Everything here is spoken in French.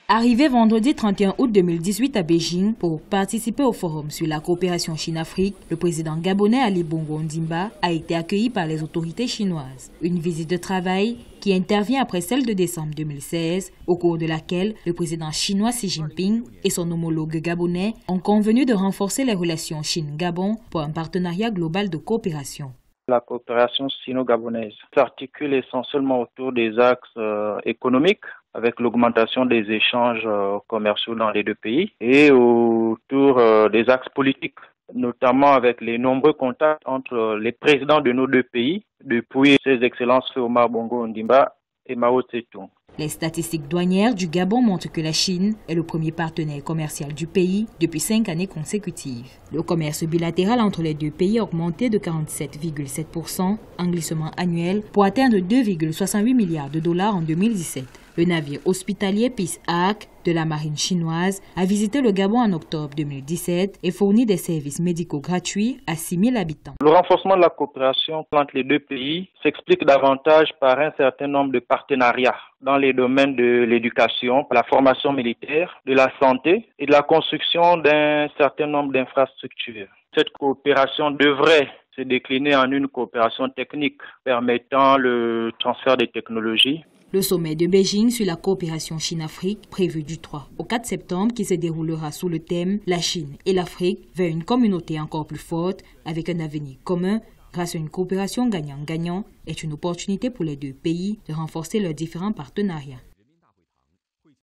Arrivé vendredi 31 août 2018 à Beijing pour participer au forum sur la coopération Chine-Afrique, le président gabonais Ali Bongo Ondimba a été accueilli par les autorités chinoises. Une visite de travail qui intervient après celle de décembre 2016, au cours de laquelle le président chinois Xi Jinping et son homologue gabonais ont convenu de renforcer les relations Chine-Gabon pour un partenariat global de coopération. La coopération sino-gabonaise s'articule essentiellement autour des axes économiques, avec l'augmentation des échanges commerciaux dans les deux pays, et autour des axes politiques, notamment avec les nombreux contacts entre les présidents de nos deux pays, depuis Ses Excellences Omar Bongo Ondimba et Mao Tse-tung. Les statistiques douanières du Gabon montrent que la Chine est le premier partenaire commercial du pays depuis 5 années consécutives. Le commerce bilatéral entre les deux pays a augmenté de 47,7% en glissement annuel pour atteindre 2,68 milliards de dollars en 2017. Le navire hospitalier Peace Ark de la marine chinoise a visité le Gabon en octobre 2017 et fourni des services médicaux gratuits à 6 000 habitants. Le renforcement de la coopération entre les deux pays s'explique davantage par un certain nombre de partenariats dans les domaines de l'éducation, la formation militaire, de la santé et de la construction d'un certain nombre d'infrastructures. Cette coopération devrait se décliner en une coopération technique permettant le transfert des technologies. Le sommet de Beijing sur la coopération Chine-Afrique, prévu du 3 au 4 septembre, qui se déroulera sous le thème « La Chine et l'Afrique vers une communauté encore plus forte avec un avenir commun grâce à une coopération gagnant-gagnant » est une opportunité pour les deux pays de renforcer leurs différents partenariats.